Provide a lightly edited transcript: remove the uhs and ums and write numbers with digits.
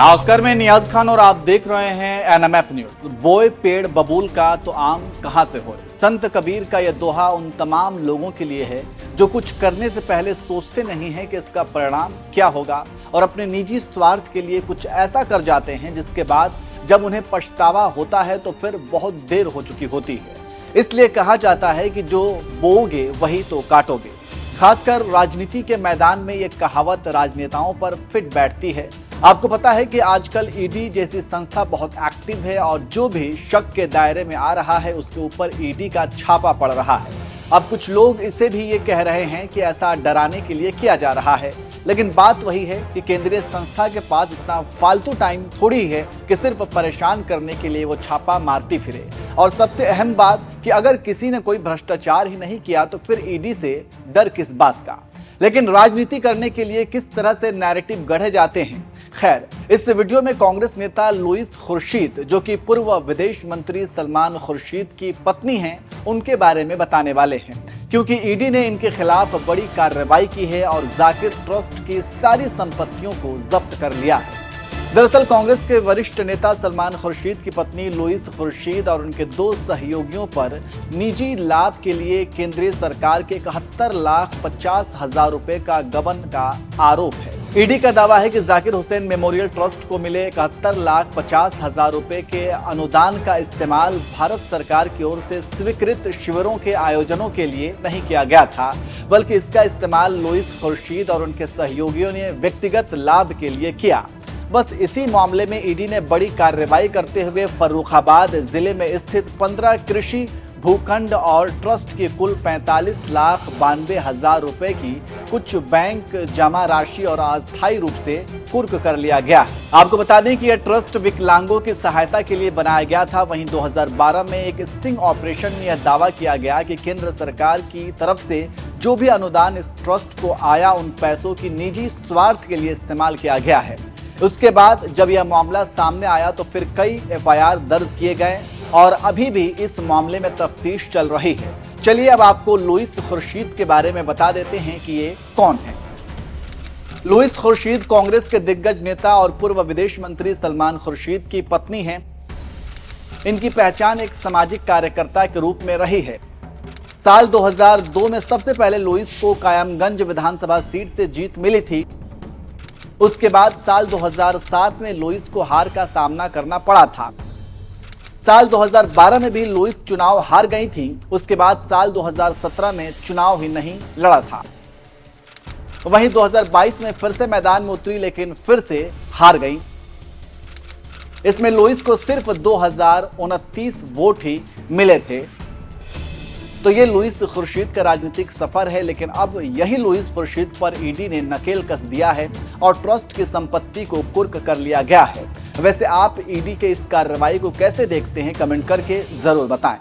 नमस्कार, मैं नियाज खान और आप देख रहे हैं एनएमएफ न्यूज। बोए पेड़ बबूल का तो आम कहां से होए। संत कबीर का यह दोहा उन तमाम लोगों के लिए है जो कुछ करने से पहले सोचते नहीं हैं कि इसका परिणाम क्या होगा और अपने निजी स्वार्थ के लिए कुछ ऐसा कर जाते हैं जिसके बाद जब उन्हें पछतावा होता है तो फिर बहुत देर हो चुकी होती है। इसलिए कहा जाता है कि जो बोओगे वही तो काटोगे। खासकर राजनीति के मैदान में ये कहावत राजनेताओं पर फिट बैठती है। आपको पता है कि आजकल ईडी जैसी संस्था बहुत एक्टिव है और जो भी शक के दायरे में आ रहा है उसके ऊपर ईडी का छापा पड़ रहा है। अब कुछ लोग इसे भी ये कह रहे हैं कि ऐसा डराने के लिए किया जा रहा है, लेकिन बात वही है कि केंद्रीय संस्था के पास इतना फालतू टाइम थोड़ी है कि सिर्फ परेशान करने के लिए वो छापा मारती फिरे। और सबसे अहम बात कि अगर किसी ने कोई भ्रष्टाचार ही नहीं किया तो फिर ईडी से डर किस बात का। लेकिन राजनीति करने के लिए किस तरह से नैरेटिव गढ़े जाते हैं। खैर, इस वीडियो में कांग्रेस नेता लुईस खुर्शीद, जो कि पूर्व विदेश मंत्री सलमान खुर्शीद की पत्नी हैं, उनके बारे में बताने वाले हैं, क्योंकि ईडी ने इनके खिलाफ बड़ी कार्रवाई की है और जाकिर ट्रस्ट की सारी संपत्तियों को जब्त कर लिया है। दरअसल कांग्रेस के वरिष्ठ नेता सलमान खुर्शीद की पत्नी लुईस खुर्शीद और उनके 2 सहयोगियों पर निजी लाभ के लिए केंद्रीय सरकार के 71,50,000 रुपए का गबन का आरोप है। ईडी का दावा है कि जाकिर हुसैन मेमोरियल ट्रस्ट को मिले 71,50,000 रुपए के अनुदान का इस्तेमाल भारत सरकार की ओर से स्वीकृत शिविरों के आयोजनों के लिए नहीं किया गया था, बल्कि इसका इस्तेमाल लुईस खुर्शीद और उनके सहयोगियों ने व्यक्तिगत लाभ के लिए किया। बस इसी मामले में ईडी ने बड़ी कार्रवाई करते हुए फर्रुखाबाद जिले में स्थित 15 कृषि भूखंड और ट्रस्ट की कुल 45,92,000 रुपए की कुछ बैंक जमा राशि और अस्थायी रूप से कुर्क कर लिया गया। आपको बता दें कि यह ट्रस्ट विकलांगों की सहायता के लिए बनाया गया था। वहीं 2012 में एक स्टिंग ऑपरेशन में यह दावा किया गया कि केंद्र सरकार की तरफ से जो भी अनुदान इस ट्रस्ट को आया उन पैसों की निजी स्वार्थ के लिए इस्तेमाल किया गया है। उसके बाद जब यह मामला सामने आया तो फिर कई एफआईआर दर्ज किए गए और अभी भी इस मामले में तफ्तीश चल रही है। चलिए अब आपको लुईस खुर्शीद के बारे में बता देते हैं कि ये कौन है। लुईस खुर्शीद कांग्रेस के दिग्गज नेता और पूर्व विदेश मंत्री सलमान खुर्शीद की पत्नी हैं। इनकी पहचान एक सामाजिक कार्यकर्ता के रूप में रही है। साल 2002 में सबसे पहले लुईस को कायमगंज विधानसभा सीट से जीत मिली थी। उसके बाद साल 2007 में लुईस को हार का सामना करना पड़ा था। साल 2012 में भी लुईस चुनाव हार गई थी। उसके बाद साल 2017 में चुनाव ही नहीं लड़ा था। वहीं 2022 में फिर से मैदान में उतरी, लेकिन फिर से हार गई। इसमें लुईस को सिर्फ 2029 वोट ही मिले थे। तो ये लुईस खुर्शीद का राजनीतिक सफर है, लेकिन अब यही लुईस खुर्शीद पर ईडी ने नकेल कस दिया है और ट्रस्ट की संपत्ति को कुर्क कर लिया गया है। वैसे आप ईडी के इस कार्रवाई को कैसे देखते हैं, कमेंट करके जरूर बताएं।